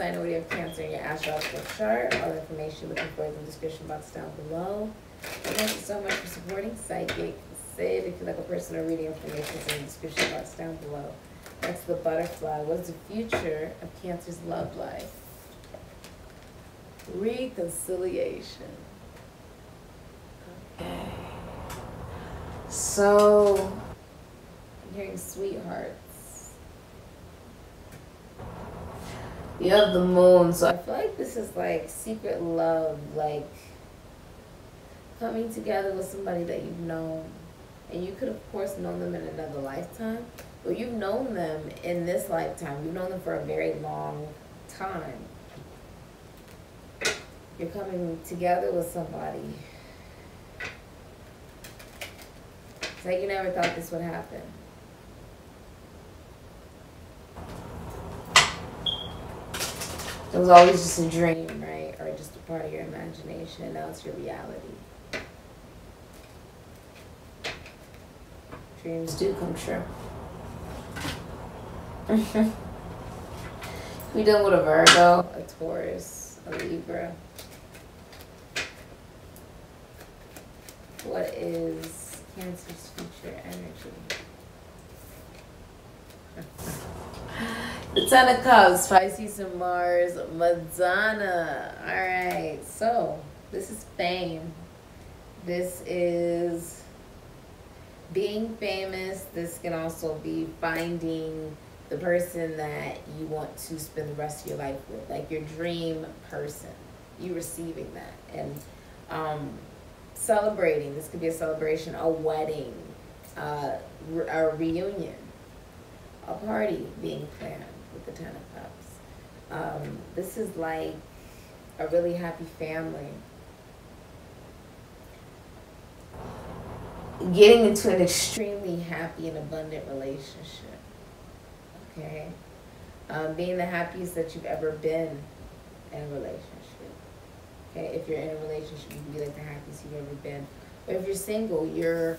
sign or you have Cancer in your astrological chart. All the information looking for is in the description box down below. And thank you so much for supporting Sikiksyd. If you'd like a personal reading, information is in the description box down below. That's the butterfly. What is the future of Cancer's love life? Reconciliation. Okay. So, I'm hearing sweethearts. You have the moon, so I feel like this is like secret love, like coming together with somebody that you've known. And you could, of course, known them in another lifetime, but you've known them in this lifetime. You've known them for a very long time. You're coming together with somebody. It's like you never thought this would happen. It was always just a dream, right? Or just a part of your imagination. Now it's your reality. Dreams do come true. We dealing with a Virgo, a Taurus, a Libra. What is Cancer's future energy? The Ten of Cups, Pisces and Mars, Madonna. All right, so this is fame. This is being famous. This can also be finding the person that you want to spend the rest of your life with, like your dream person. You receiving that and celebrating. This could be a celebration, a wedding, a reunion, a party being planned with the Ten of Cups. This is like a really happy family. Getting into an extremely happy and abundant relationship. Okay? Being the happiest that you've ever been in a relationship. Okay? If you're in a relationship, you can be like the happiest you've ever been. But if you're single, you're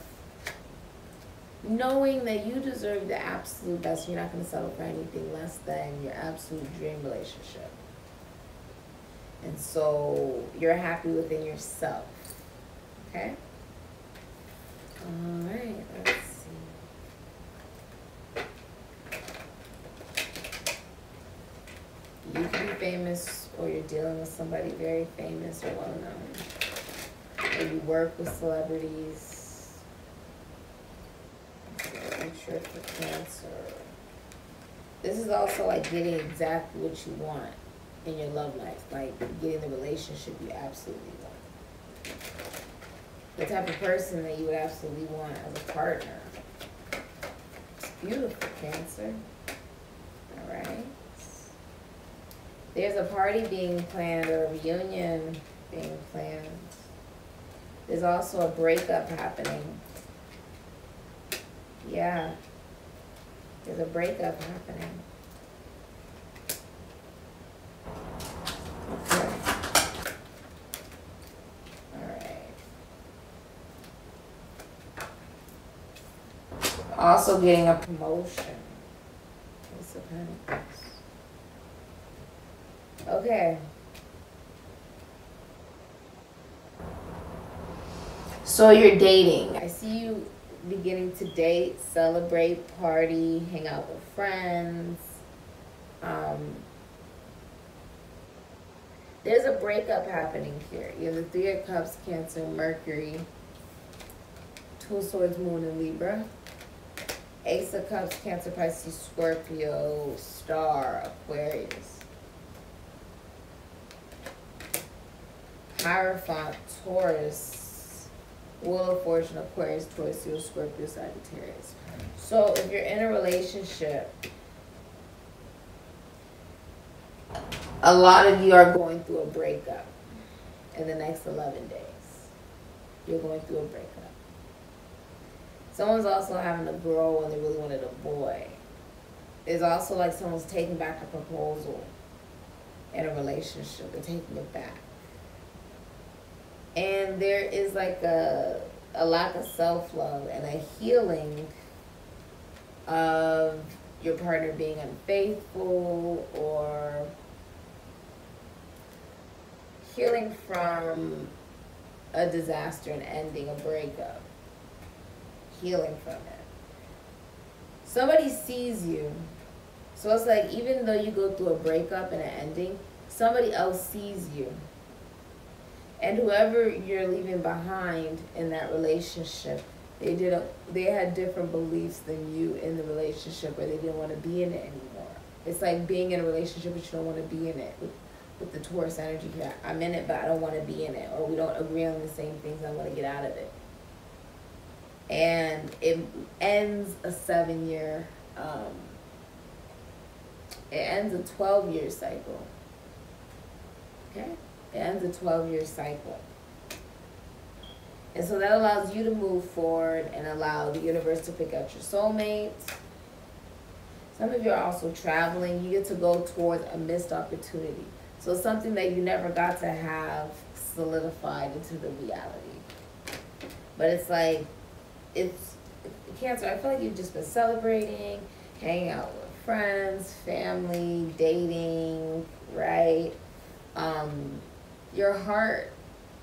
knowing that you deserve the absolute best. You're not going to settle for anything less than your absolute dream relationship. And so you're happy within yourself. Okay? All right, let's see. You can be famous, or you're dealing with somebody very famous or well known. Or you work with celebrities. Future for Cancer. This is also like getting exactly what you want in your love life, like getting the relationship you absolutely want. The type of person that you would absolutely want as a partner. It's beautiful, Cancer. All right. There's a party being planned or a reunion being planned. There's also a breakup happening. Yeah. There's a breakup happening. Okay. Also getting a promotion. Ace of Pentacles. Okay. So you're dating. I see you beginning to date, celebrate, party, hang out with friends. There's a breakup happening here. You have the Three of Cups, Cancer, Mercury, Two of Swords, Moon, and Libra. Ace of Cups, Cancer, Pisces, Scorpio, Star, Aquarius. Hierophant, Taurus, Wheel of Fortune, Aquarius, Taurus, Leo, Scorpio, Sagittarius. So if you're in a relationship, a lot of you are going through a breakup in the next 11 days. You're going through a breakup. Someone's also having a girl when they really wanted a boy. It's also like someone's taking back a proposal in a relationship. They're taking it back. And there is like a lack of self-love and a healing of your partner being unfaithful or healing from a disaster, an ending, a breakup. Healing from it. Somebody sees you. So it's like, even though you go through a breakup and an ending, somebody else sees you. And whoever you're leaving behind in that relationship, they had different beliefs than you in the relationship, or they didn't want to be in it anymore. It's like being in a relationship but you don't want to be in it. With the Taurus energy here, I'm in it but I don't want to be in it, or we don't agree on the same things, I want to get out of it. And it ends a 7-year, it ends a 12-year cycle. Okay? It ends a 12-year cycle. And so that allows you to move forward and allow the universe to pick out your soulmate. Some of you are also traveling. You get to go towards a missed opportunity. So it's something that you never got to have solidified into the reality. But it's like, it's Cancer, I feel like you've just been celebrating, hanging out with friends, family, dating, right? Your heart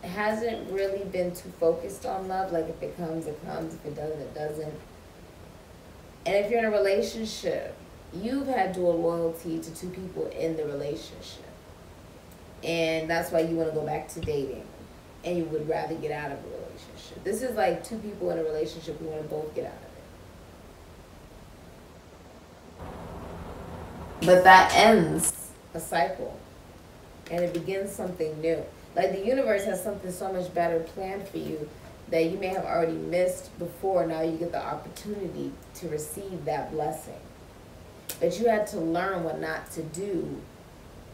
hasn't really been too focused on love. Like, if it comes, it comes. If it doesn't, it doesn't. And if you're in a relationship, you've had dual loyalty to two people in the relationship. And that's why you want to go back to dating. And you would rather get out of a relationship. This is like two people in a relationship who want to both get out of it. But that ends a cycle. And it begins something new. Like, the universe has something so much better planned for you that you may have already missed before. Now you get the opportunity to receive that blessing. But you had to learn what not to do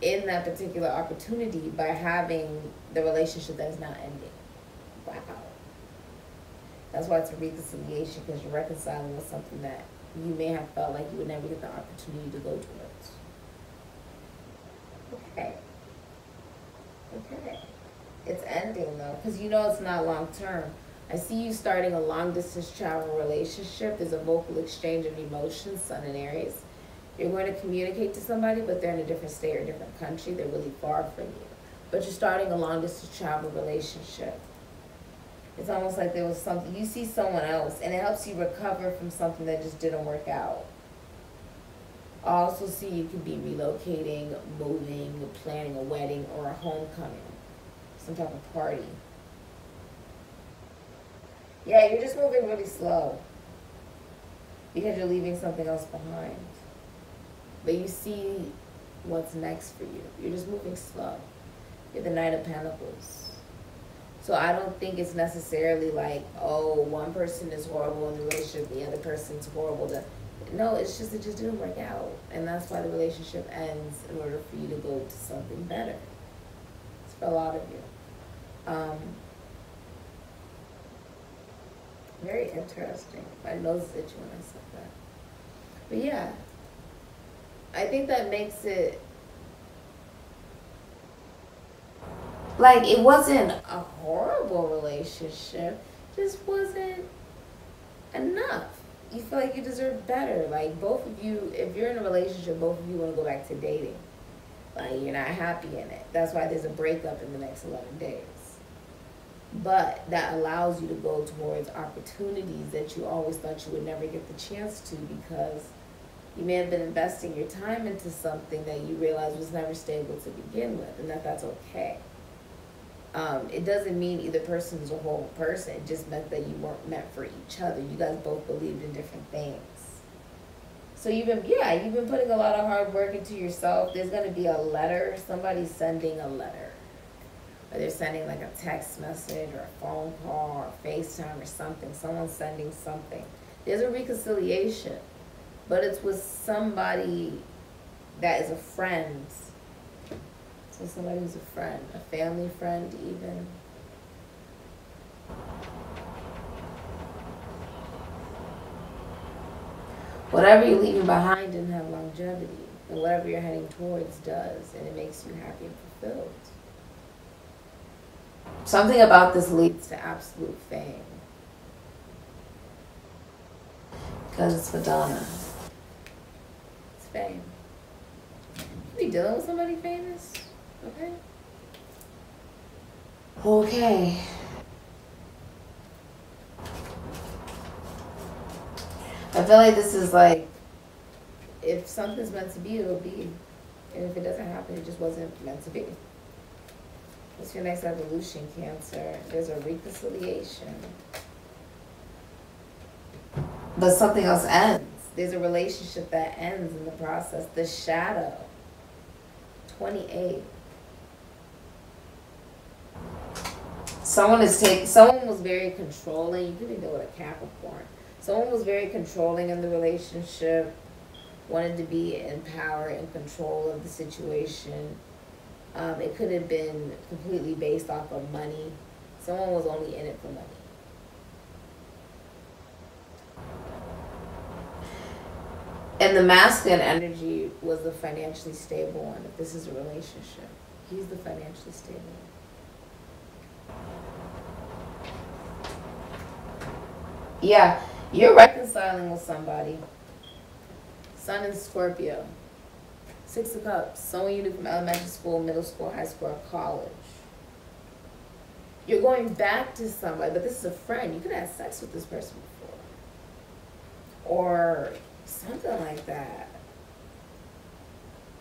in that particular opportunity by having the relationship that is now ending. Wow. That's why it's a reconciliation, because you're reconciling with something that you may have felt like you would never get the opportunity to go towards. Okay. Okay. It's ending though, because you know it's not long term. I see you starting a long distance travel relationship. There's a vocal exchange of emotions, Sun and Aries. You're going to communicate to somebody, but they're in a different state or a different country. They're really far from you. But you're starting a long distance travel relationship. It's almost like there was something, you see someone else, and it helps you recover from something that just didn't work out. I also see you could be relocating, moving, planning a wedding or a homecoming, some type of party. Yeah, you're just moving really slow because you're leaving something else behind. But you see what's next for you. You're just moving slow. You're the Knight of Pentacles. So I don't think it's necessarily like, oh, one person is horrible in the relationship, the other person's horrible. No, it's just, it just didn't work out. And that's why the relationship ends, in order for you to go to something better. It's for a lot of you. Very interesting. My nose is itchy when I said that. But yeah, I think that makes it, like, it wasn't a horrible relationship, just wasn't enough. You feel like you deserve better. Like, both of you, if you're in a relationship, both of you want to go back to dating. Like, you're not happy in it. That's why there's a breakup in the next 11 days. But that allows you to go towards opportunities that you always thought you would never get the chance to, because you may have been investing your time into something that you realized was never stable to begin with, and that's okay. It doesn't mean either person is a horrible person. It just meant that you weren't meant for each other. You guys both believed in different things. So you've been putting a lot of hard work into yourself. There's going to be a letter. Somebody's sending a letter. Or they're sending like a text message or a phone call or FaceTime or something. Someone's sending something. There's a reconciliation. But it's with somebody that is a friend. So somebody who's a friend, a family friend even. Whatever you're leaving behind didn't have longevity. And whatever you're heading towards does. And it makes you happy and fulfilled. Something about this leads to absolute fame. Because it's Madonna. It's fame. You be dealing with somebody famous? Okay. Okay. I feel like this is like, if something's meant to be, it'll be. And if it doesn't happen, it just wasn't meant to be. What's your next evolution, Cancer? There's a reconciliation. But something else ends. There's a relationship that ends in the process. The shadow. 28. Someone was very controlling. You could be dealing with a Capricorn. Someone was very controlling in the relationship, wanted to be in power and control of the situation. It could have been completely based off of money. Someone was only in it for money. And the masculine energy was the financially stable one. If this is a relationship, he's the financially stable one. Yeah, you're reconciling with somebody. Sun in Scorpio. 6 of Cups. Someone you knew from elementary school, middle school, high school, or college. You're going back to somebody, but this is a friend. You could have had sex with this person before. Or something like that.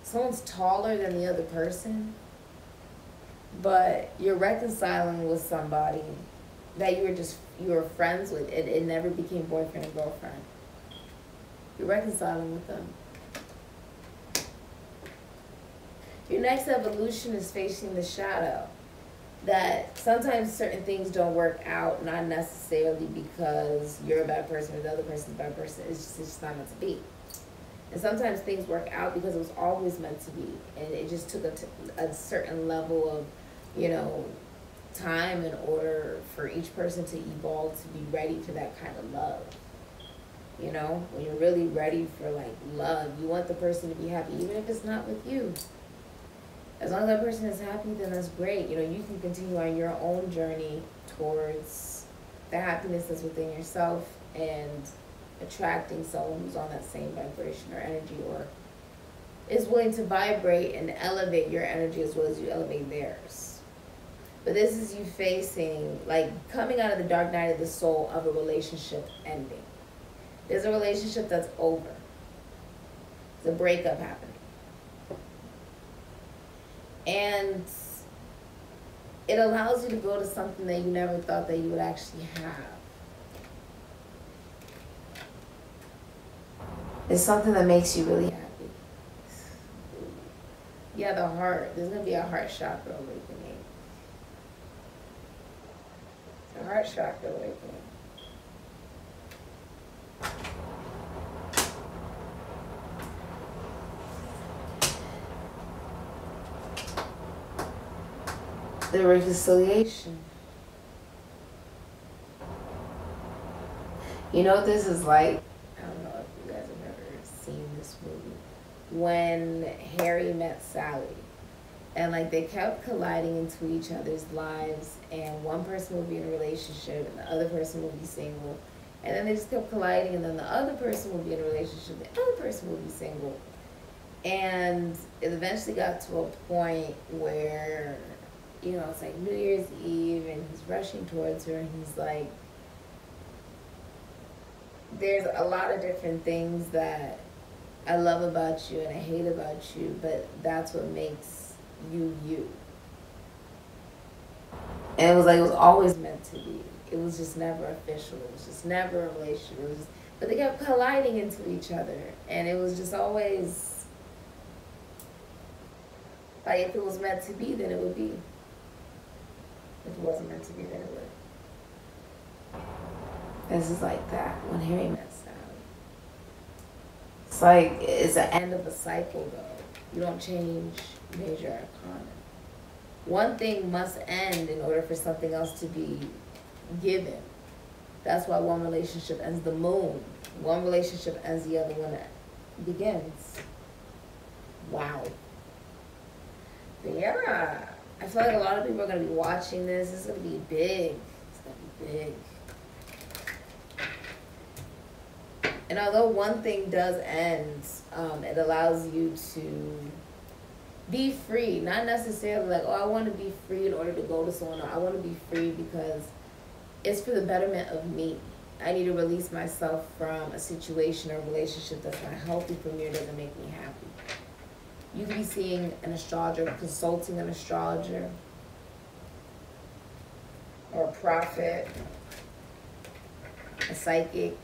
Someone's taller than the other person, but you're reconciling with somebody that you were friends with. It never became boyfriend and girlfriend. You're reconciling with them. Your next evolution is facing the shadow. That sometimes certain things don't work out, not necessarily because you're a bad person or the other person's a bad person. It's just not meant to be. And sometimes things work out because it was always meant to be. And it just took a certain level of, time in order for each person to evolve to be ready for that kind of love. When you're really ready for love, you want the person to be happy, even if it's not with you. As long as that person is happy, then that's great. You can continue on your own journey towards the happiness that's within yourself and attracting someone who's on that same vibration or energy, or is willing to vibrate and elevate your energy as well as you elevate theirs. But this is you facing, coming out of the dark night of the soul of a relationship ending. There's a relationship that's over. There's a breakup happening. And it allows you to go to something that you never thought that you would actually have. It's something that makes you really happy. Yeah, the heart. There's going to be a heart chakra awakening. It's a heart chakra awakening. The reconciliation. This is like, I don't know if you guys have ever seen this movie. When Harry met Sally. And they kept colliding into each other's lives. And one person would be in a relationship and the other person would be single. And then they just kept colliding, and then the other person would be in a relationship, the other person would be single. And it eventually got to a point where, it's like New Year's Eve, and he's rushing towards her, and he's like, there's a lot of different things that I love about you and I hate about you, but that's what makes you, you. And it was always meant to be. It was just never official. It was just never a relationship. But they kept colliding into each other. And it was just always, if it was meant to be, then it would be. If it wasn't meant to be, then it would. This is like that, when Harry met Sally. It's the end of a cycle, though. You don't change major arcana. One thing must end in order for something else to be given. That's why one relationship ends the moon. One relationship ends, the other one begins. Wow. But yeah, I feel like a lot of people are going to be watching this. It's going to be big. It's going to be big. And although one thing does end, it allows you to Be free. Not necessarily like, oh, I want to be free in order to go to someone else. I want to be free because it's for the betterment of me. I need to release myself from a situation or relationship that's not healthy for me or doesn't make me happy. You could be seeing an astrologer, consulting an astrologer, or a prophet, a psychic.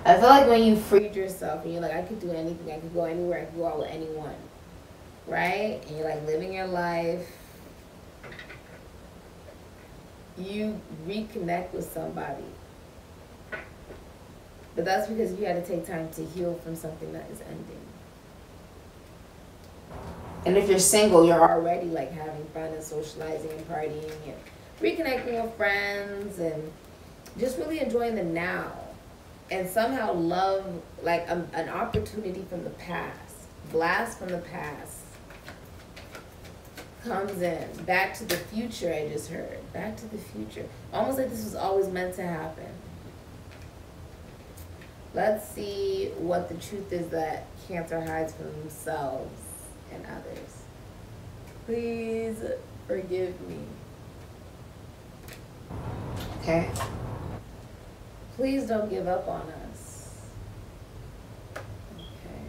I feel like when you freed yourself and you're like, I could do anything, I could go anywhere, I could go out with anyone, right? And you're like living your life, you reconnect with somebody. But that's because you had to take time to heal from something that is ending. And if you're single, you're already like having fun and socializing and partying and reconnecting with friends and just really enjoying the now. And somehow love, like an opportunity from the past, blast from the past, comes in. Back to the future, I just heard. Back to the future. Almost like this was always meant to happen. Let's see what the truth is that Cancer hides from themselves and others. Please forgive me. Okay? Please don't give up on us. Okay.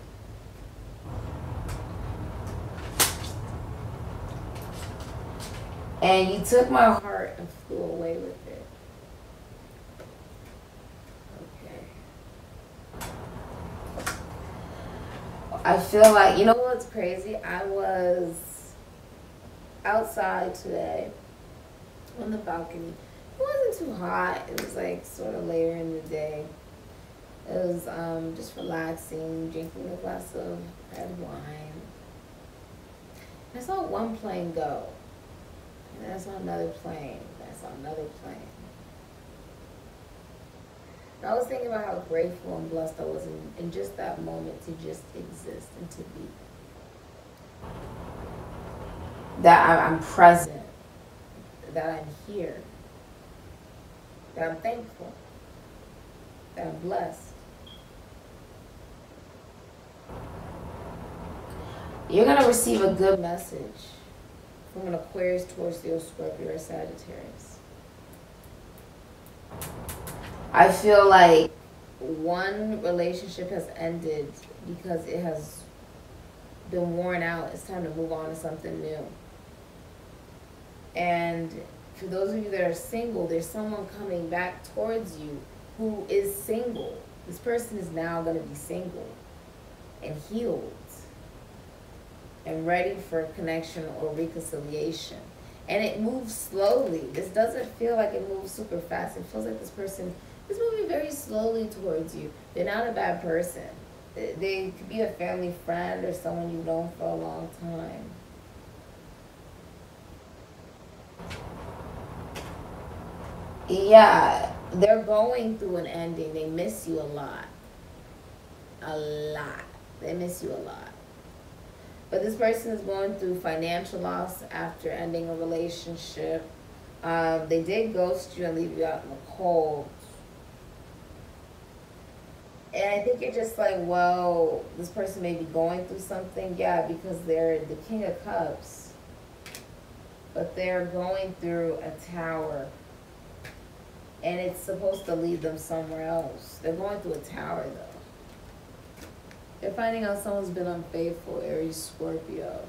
And you took my heart and flew away with it. Okay. I feel like, you know what's crazy? I was outside today on the balcony. It wasn't too hot. It was like sort of later in the day. It was just relaxing, drinking a glass of red wine. I saw one plane go. And I saw another plane. I saw another plane. And I was thinking about how grateful and blessed I was in just that moment to just exist and to be. That I'm present. That I'm here. That I'm thankful. That I'm blessed. You're going to receive a good message from an Aquarius, Taurus, Leo, Scorpio, or Sagittarius. I feel like one relationship has ended because it has been worn out. It's time to move on to something new. And for those of you that are single, there's someone coming back towards you who is single. This person is now going to be single and healed and ready for connection or reconciliation. And it moves slowly. This doesn't feel like it moves super fast. It feels like this person is moving very slowly towards you. They're not a bad person. They could be a family friend or someone you've known for a long time. Yeah, they're going through an ending. They miss you a lot. A lot. They miss you a lot. But this person is going through financial loss after ending a relationship. They did ghost you and leave you out in the cold. And I think you're just like, well, this person may be going through something. Yeah, because they're the King of Cups. But they're going through a tower. And it's supposed to lead them somewhere else. They're going through a tower, though. They're finding out someone's been unfaithful, Aries, Scorpio.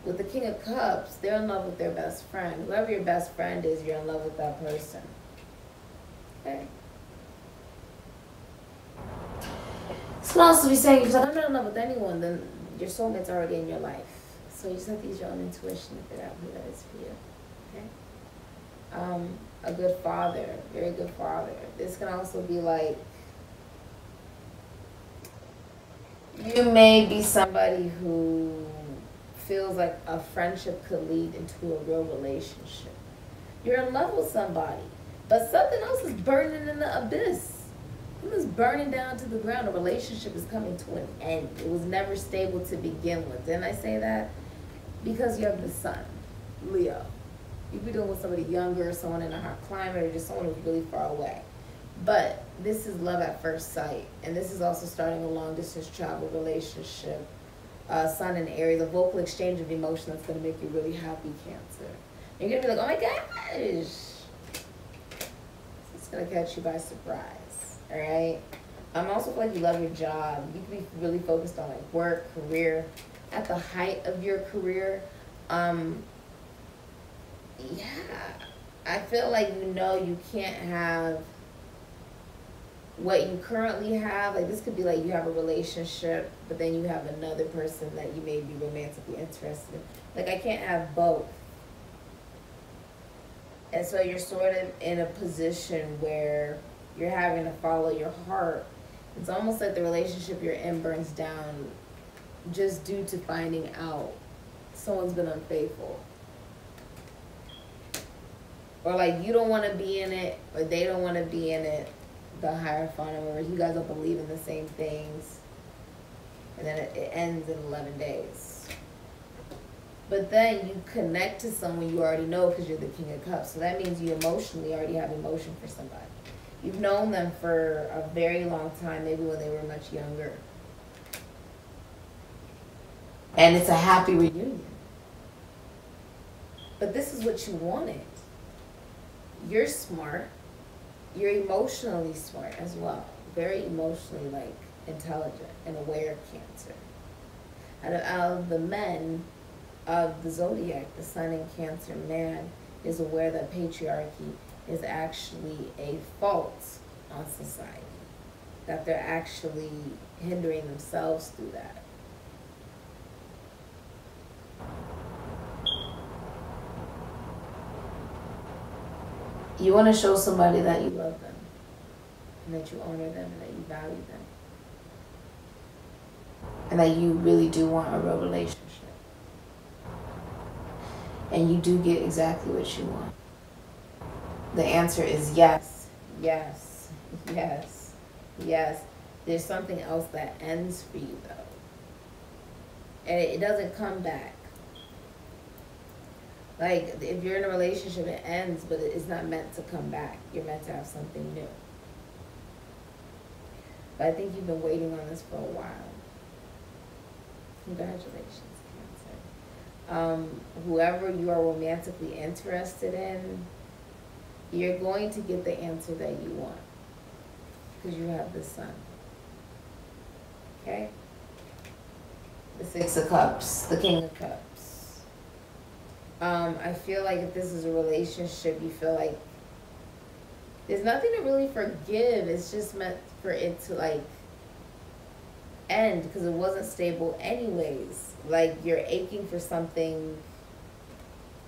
With the King of Cups, they're in love with their best friend. Whoever your best friend is, you're in love with that person. Okay? This can also be saying, if I'm not in love with anyone, then your soulmate's already in your life. So you just have to use your own intuition to figure out who that is for you. Okay? A good father, very good father. This can also be like, you may be somebody who feels like a friendship could lead into a real relationship. You're in love with somebody, but something else is burning in the abyss. Something's burning down to the ground. A relationship is coming to an end. It was never stable to begin with. Didn't I say that? Because you have the sun, Leo. You could be dealing with somebody younger, someone in a hot climate, or just someone who's really far away. But this is love at first sight. And this is also starting a long-distance travel relationship. Sun and Aries, a vocal exchange of emotion that's going to make you really happy, Cancer. You're going to be like, oh my gosh. It's going to catch you by surprise. All right? Also feel like you love your job. You can be really focused on like work, career. At the height of your career, yeah, I feel like you can't have what you currently have. Like this could be like you have a relationship, but then you have another person that you may be romantically interested in. Like I can't have both. And so you're sort of in a position where you're having to follow your heart. It's almost like the relationship you're in burns down just due to finding out someone's been unfaithful. Or like you don't want to be in it, or they don't want to be in it. The Hierophant, where you guys don't believe in the same things. And then it ends in 11 days. But then you connect to someone you already know because you're the King of Cups. So that means you emotionally already have emotion for somebody. You've known them for a very long time, maybe when they were much younger. And it's a happy reunion. But this is what you wanted. You're smart. You're emotionally smart as well. Very emotionally like intelligent and aware, Cancer. Out of the men of the zodiac, the Sun in Cancer man is aware that patriarchy is actually a fault on society. That they're actually hindering themselves through that. You want to show somebody that you love them, and that you honor them, and that you value them, and that you really do want a real relationship. And you do get exactly what you want. The answer is yes, yes, yes, yes. There's something else that ends for you, though. And it doesn't come back. Like, if you're in a relationship, it ends, but it's not meant to come back. You're meant to have something new. But I think you've been waiting on this for a while. Congratulations, Cancer. Whoever you are romantically interested in, you're going to get the answer that you want. Because you have the Sun. Okay? The Six of Cups, the King of Cups. I feel like if this is a relationship, you feel like there's nothing to really forgive. It's just meant for it to like end because it wasn't stable anyways. Like you're aching for something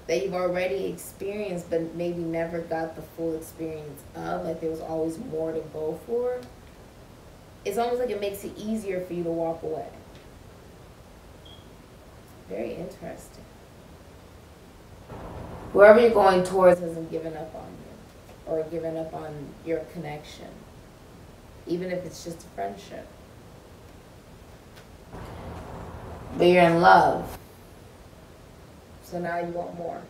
that you've already experienced but maybe never got the full experience of. Like there was always more to go for. It's almost like it makes it easier for you to walk away. Very interesting. Whoever you're going towards hasn't given up on you or given up on your connection, even if it's just a friendship. But you're in love. So now you want more.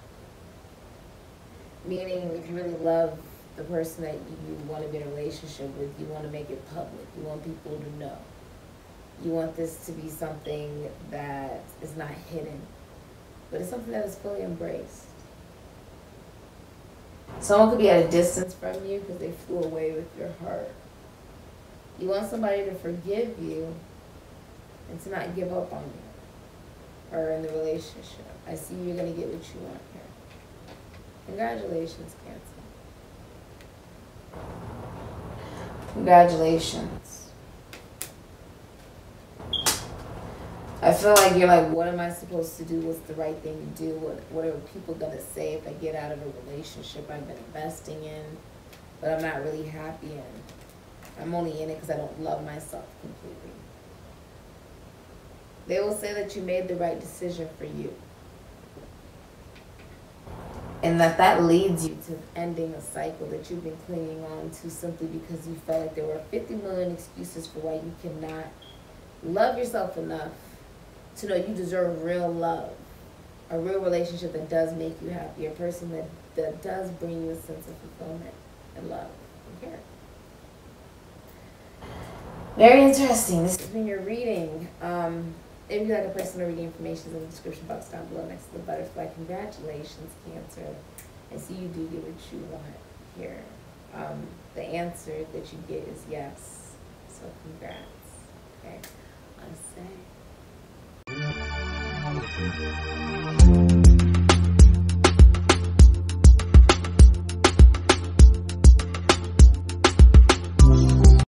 Meaning if you really love the person that you want to be in a relationship with, you want to make it public. You want people to know. You want this to be something that is not hidden, but it's something that is fully embraced. Someone could be at a distance from you because they flew away with your heart. You want somebody to forgive you and to not give up on you or in the relationship. I see you're going to get what you want here. Congratulations, Cancer. Congratulations. I feel like you're like, what am I supposed to do? What's the right thing to do? What are people going to say if I get out of a relationship I've been investing in, but I'm not really happy in? I'm only in it because I don't love myself completely. They will say that you made the right decision for you. And that leads you to ending a cycle that you've been clinging on to simply because you felt like there were 50 million excuses for why you cannot love yourself enough to know you deserve real love, a real relationship that does make you happy, a person that does bring you a sense of fulfillment and love and care. Very interesting. This is when you're reading. If you like a personal reading, information is in the description box down below next to the butterfly. Congratulations, Cancer. I see you do get what you want here. The answer that you get is yes. So congrats. Okay. Let's say.